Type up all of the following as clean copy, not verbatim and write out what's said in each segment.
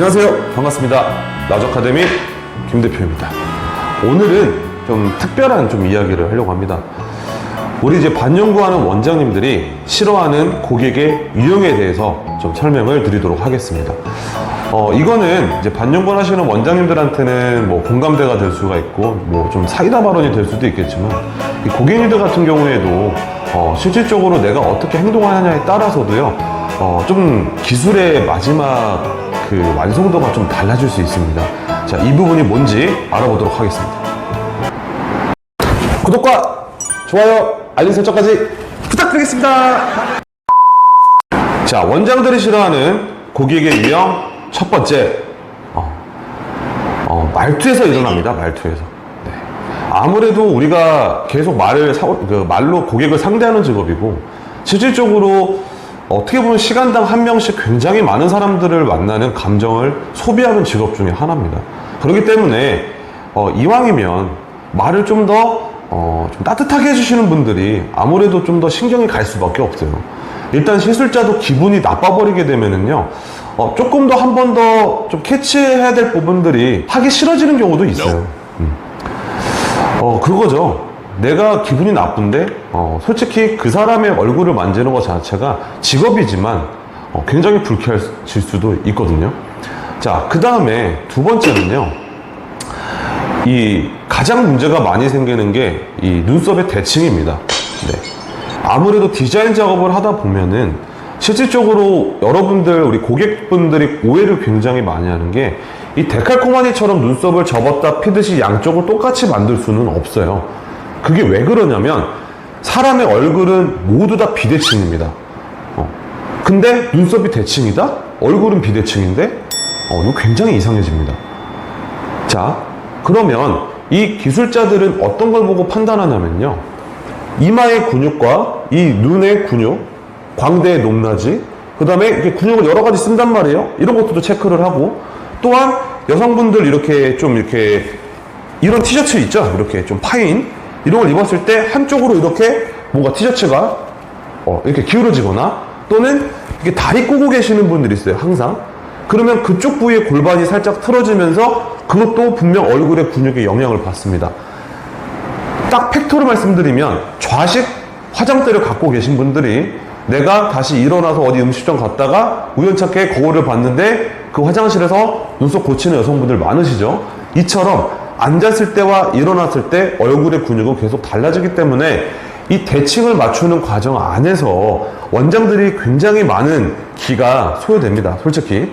안녕하세요. 반갑습니다. 나우즈아카데미 김 대표입니다. 오늘은 좀 특별한 이야기를 하려고 합니다. 우리 이제 반연구하는 원장님들이 싫어하는 고객의 유형에 대해서 좀 설명을 드리도록 하겠습니다. 이거는 이제 반연구 하시는 원장님들한테는 뭐 공감대가 될 수가 있고 뭐 좀 사이다 발언이 될 수도 있겠지만, 이 고객님들 같은 경우에도 실질적으로 내가 어떻게 행동하느냐에 따라서도요, 좀 기술의 마지막 그 완성도가 좀 달라질 수 있습니다. 자, 이 부분이 뭔지 알아보도록 하겠습니다. 구독과 좋아요, 알림 설정까지 부탁드리겠습니다. 자, 원장들이 싫어하는 고객의 유형 첫 번째, 말투에서 일어납니다. 말투에서. 네. 아무래도 우리가 계속 말로 고객을 상대하는 직업이고, 실질적으로 어떻게 보면 시간당 한 명씩 굉장히 많은 사람들을 만나는 감정을 소비하는 직업 중에 하나입니다. 그렇기 때문에 이왕이면 말을 좀 더 좀 따뜻하게 해주시는 분들이 아무래도 좀 더 신경이 갈 수밖에 없어요. 일단 시술자도 기분이 나빠버리게 되면은요, 조금 더 한 번 더 좀 캐치해야 될 부분들이 하기 싫어지는 경우도 있어요. 그거죠. 내가 기분이 나쁜데 솔직히 그 사람의 얼굴을 만지는 것 자체가 직업이지만 굉장히 불쾌해질 수도 있거든요. 자, 그 다음에 두 번째는요, 이 가장 문제가 많이 생기는 게 이 눈썹의 대칭입니다. 네. 아무래도 디자인 작업을 하다 보면은 실질적으로 여러분들, 우리 고객분들이 오해를 굉장히 많이 하는 게, 이 데칼코마니처럼 눈썹을 접었다 피듯이 양쪽을 똑같이 만들 수는 없어요. 그게 왜 그러냐면, 사람의 얼굴은 모두 다 비대칭입니다. 근데 눈썹이 대칭이다? 얼굴은 비대칭인데? 이거 굉장히 이상해집니다. 자, 그러면 이 기술자들은 어떤 걸 보고 판단하냐면요, 이마의 근육과 이 눈의 근육, 광대의 높낮이, 그 다음에 이렇게 근육을 여러 가지 쓴단 말이에요. 이런 것들도 체크를 하고, 또한 여성분들 이렇게 이런 티셔츠 있죠? 이렇게 좀 파인 이런 걸 입었을 때 한쪽으로 이렇게 뭔가 티셔츠가 이렇게 기울어지거나, 또는 이렇게 다리 꼬고 계시는 분들이 있어요, 항상. 그러면 그쪽 부위의 골반이 살짝 틀어지면서 그것도 분명 얼굴의 근육에 영향을 받습니다. 딱 팩토로 말씀드리면, 좌식 화장대를 갖고 계신 분들이 내가 다시 일어나서 어디 음식점 갔다가 우연찮게 거울을 봤는데 그 화장실에서 눈썹 고치는 여성분들 많으시죠? 이처럼 앉았을 때와 일어났을 때 얼굴의 근육은 계속 달라지기 때문에 이 대칭을 맞추는 과정 안에서 원장들이 굉장히 많은 기가 소요됩니다, 솔직히.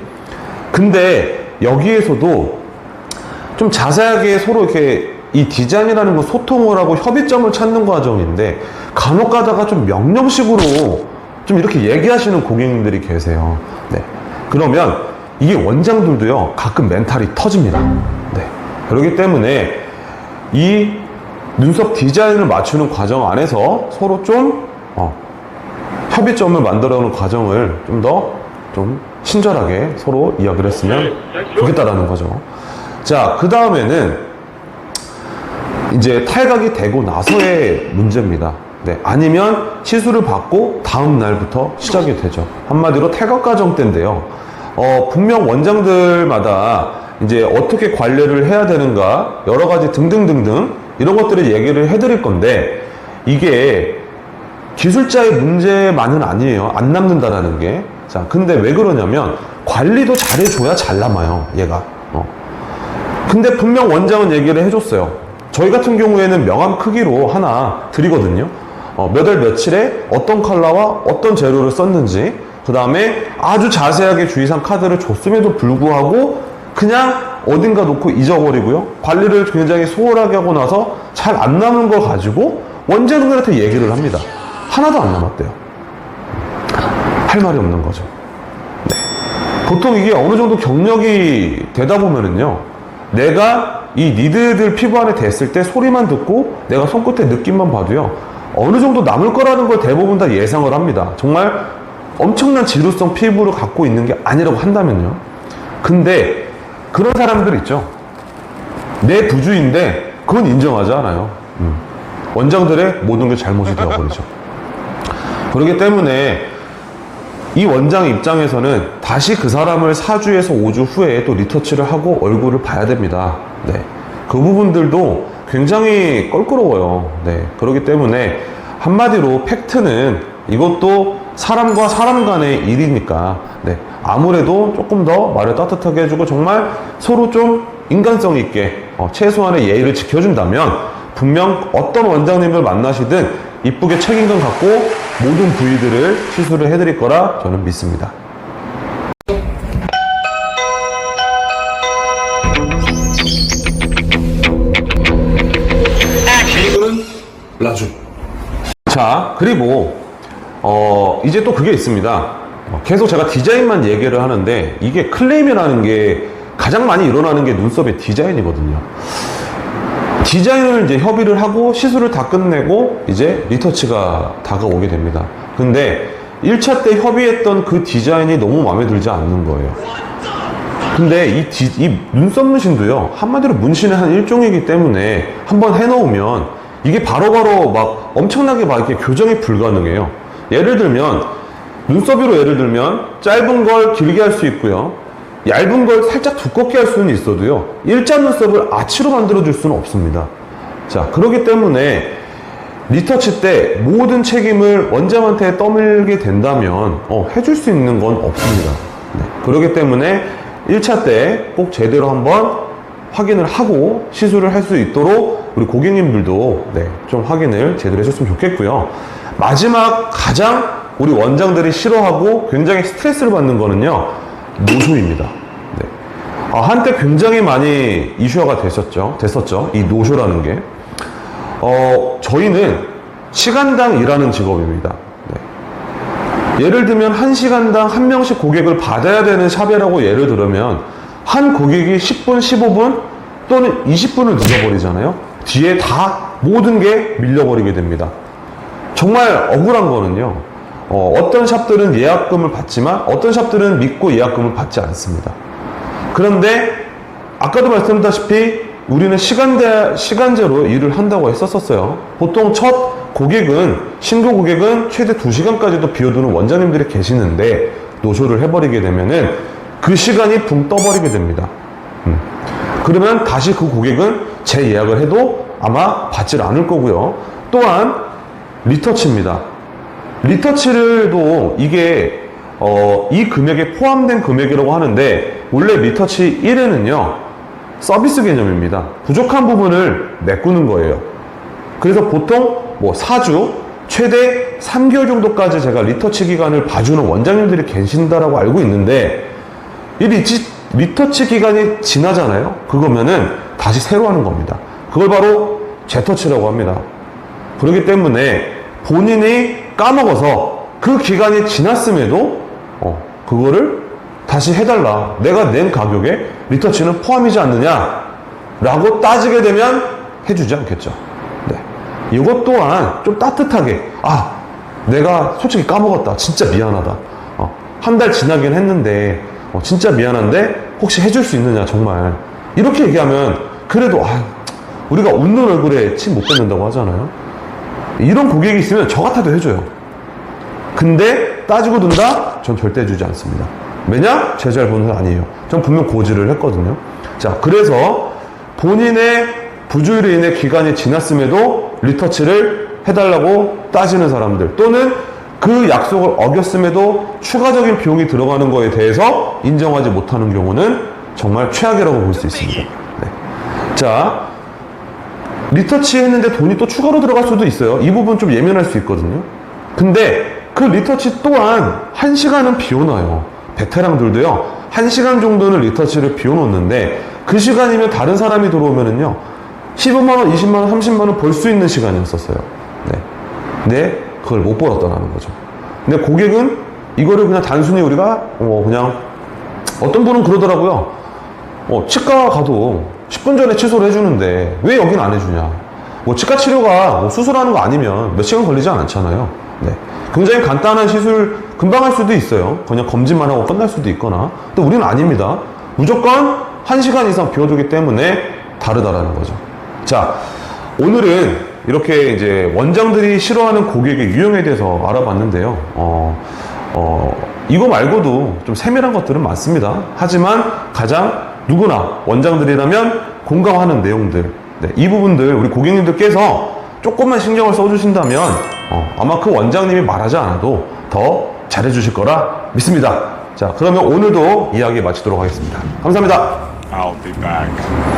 근데 여기에서도 좀 자세하게 서로 이렇게 이 디자인이라는 건 소통을 하고 협의점을 찾는 과정인데, 간혹 가다가 좀 명령식으로 좀 이렇게 얘기하시는 고객님들이 계세요. 네. 그러면 이게 원장들도요, 가끔 멘탈이 터집니다. 네. 그렇기 때문에 이 눈썹 디자인을 맞추는 과정 안에서 서로 좀 협의점을 만들어오는 과정을 좀 더 친절하게 서로 이야기를 했으면 좋겠다라는 거죠. 자, 그 다음에는 이제 탈각이 되고 나서의 문제입니다. 네, 아니면 시술을 받고 다음 날부터 시작이 되죠. 한마디로 탈각 과정 때인데요. 분명 원장들마다 이제 어떻게 관리를 해야 되는가, 여러 가지 등등등등 이런 것들을 얘기를 해드릴 건데, 이게 기술자의 문제만은 아니에요. 안 남는다라는 게. 자, 근데 왜 그러냐면, 관리도 잘해줘야 잘 남아요, 얘가. 근데 분명 원장은 얘기를 해줬어요. 저희 같은 경우에는 명함 크기로 하나 드리거든요. 몇 월 며칠에 어떤 컬러와 어떤 재료를 썼는지, 그 다음에 아주 자세하게 주의사항 카드를 줬음에도 불구하고 그냥 어딘가 놓고 잊어버리고요, 관리를 굉장히 소홀하게 하고 나서 잘 안 남은 걸 가지고 원장들한테 얘기를 합니다. 하나도 안 남았대요. 할 말이 없는 거죠. 네. 보통 이게 어느 정도 경력이 되다 보면은요, 내가 이 니드들 피부 안에 댔을 때 소리만 듣고 내가 손끝에 느낌만 봐도요, 어느 정도 남을 거라는 걸 대부분 다 예상을 합니다. 정말 엄청난 지루성 피부를 갖고 있는 게 아니라고 한다면요. 근데 그런 사람들 있죠. 내 부주인데 그건 인정하지 않아요. 원장들의 모든 게 잘못이 되어버리죠. 그렇기 때문에 이 원장 입장에서는 다시 그 사람을 4주에서 5주 후에 또 리터치를 하고 얼굴을 봐야 됩니다. 네. 그 부분들도 굉장히 껄끄러워요. 네. 그렇기 때문에 한마디로 팩트는 이것도 사람과 사람 간의 일이니까, 네. 아무래도 조금 더 말을 따뜻하게 해주고 정말 서로 좀 인간성 있게 최소한의 예의를 지켜준다면 분명 어떤 원장님을 만나시든 이쁘게 책임감 갖고 모든 부위들을 시술을 해드릴 거라 저는 믿습니다. 이거는 라주. 자, 그리고 이제 또 그게 있습니다. 계속 제가 디자인만 얘기를 하는데 이게 클레임이라는 게 가장 많이 일어나는 게 눈썹의 디자인이거든요. 디자인을 이제 협의를 하고 시술을 다 끝내고 이제 리터치가 다가오게 됩니다. 근데 1차 때 협의했던 그 디자인이 너무 마음에 들지 않는 거예요. 근데 이 눈썹 문신도요, 한마디로 문신의 한 일종이기 때문에 한번 해놓으면 이게 바로바로 막 엄청나게 막 이렇게 교정이 불가능해요. 예를 들면 눈썹으로 예를 들면 짧은 걸 길게 할 수 있고요, 얇은 걸 살짝 두껍게 할 수는 있어도요, 일자 눈썹을 아치로 만들어 줄 수는 없습니다. 자, 그렇기 때문에 리터치 때 모든 책임을 원장한테 떠밀게 된다면 해줄 수 있는 건 없습니다. 네, 그렇기 때문에 1차 때 꼭 제대로 한번 확인을 하고 시술을 할 수 있도록 우리 고객님들도 좀 확인을 제대로 해줬으면 좋겠고요. 마지막 가장 우리 원장들이 싫어하고 굉장히 스트레스를 받는 거는요, 노쇼입니다. 네. 한때 굉장히 많이 이슈화가 됐었죠. 이 노쇼라는 게. 저희는 시간당 일하는 직업입니다. 네. 예를 들면 1시간당 한 명씩 고객을 받아야 되는 샵이라고 예를 들면 한 고객이 10분, 15분 또는 20분을 늦어버리잖아요. 뒤에 다 모든 게 밀려버리게 됩니다. 정말 억울한 거는요, 어떤 샵들은 예약금을 받지만 어떤 샵들은 믿고 예약금을 받지 않습니다. 그런데 아까도 말씀드렸다시피 우리는 시간제로 일을 한다고 했었어요. 보통 첫 고객은, 신규 고객은 최대 2시간까지도 비워두는 원장님들이 계시는데 노쇼를 해버리게 되면은 그 시간이 붕 떠버리게 됩니다. 그러면 다시 그 고객은 재예약을 해도 아마 받질 않을 거고요. 또한 리터치입니다. 리터치를도 이게 이 금액에 포함된 금액이라고 하는데 원래 리터치 1회는요 서비스 개념입니다. 부족한 부분을 메꾸는 거예요. 그래서 보통 4주 최대 3개월 정도까지 제가 리터치 기간을 봐주는 원장님들이 계신다라고 알고 있는데 이 리터치 기간이 지나잖아요. 그거면은 다시 새로 하는 겁니다. 그걸 바로 재터치라고 합니다. 그렇기 때문에 본인이 까먹어서 그 기간이 지났음에도 그거를 다시 해달라, 내가 낸 가격에 리터치는 포함이지 않느냐 라고 따지게 되면 해주지 않겠죠. 네. 이것 또한 좀 따뜻하게, 내가 솔직히 까먹었다, 진짜 미안하다, 한 달 지나긴 했는데 진짜 미안한데 혹시 해줄 수 있느냐, 정말 이렇게 얘기하면 그래도 우리가 웃는 얼굴에 침 못 뱉는다고 하잖아요. 이런 고객이 있으면 저 같아도 해줘요. 근데 따지고 든다? 전 절대 해주지 않습니다. 왜냐? 제 잘못은 아니에요. 전 분명 고지를 했거든요. 자, 그래서 본인의 부주의로 인해 기간이 지났음에도 리터치를 해달라고 따지는 사람들, 또는 그 약속을 어겼음에도 추가적인 비용이 들어가는 거에 대해서 인정하지 못하는 경우는 정말 최악이라고 볼 수 있습니다. 네. 자, 리터치 했는데 돈이 또 추가로 들어갈 수도 있어요. 이 부분 좀 예민할 수 있거든요. 근데 그 리터치 또한 1시간은 비워놔요. 베테랑들도요, 1시간 정도는 리터치를 비워놓는데 그 시간이면 다른 사람이 들어오면은요 15만원, 20만원, 30만원 벌 수 있는 시간이었었어요. 네. 근데 그걸 못 벌었다는 거죠. 근데 고객은 이거를 그냥 단순히 우리가 그냥, 어떤 분은 그러더라고요. 치과 가도 10분 전에 취소를 해주는데 왜 여긴 안 해주냐. 치과 치료가 수술하는 거 아니면 몇 시간 걸리지 않잖아요. 네. 굉장히 간단한 시술 금방 할 수도 있어요. 그냥 검진만 하고 끝날 수도 있거나. 근데 우리는 아닙니다. 무조건 1시간 이상 비워두기 때문에 다르다라는 거죠. 자, 오늘은 이렇게 이제 원장들이 싫어하는 고객의 유형에 대해서 알아봤는데요. 이거 말고도 좀 세밀한 것들은 많습니다. 하지만 가장 누구나 원장들이라면 공감하는 내용들, 네, 이 부분들 우리 고객님들께서 조금만 신경을 써주신다면 아마 그 원장님이 말하지 않아도 더 잘해주실 거라 믿습니다. 자, 그러면 오늘도 이야기 마치도록 하겠습니다. 감사합니다. I'll be back.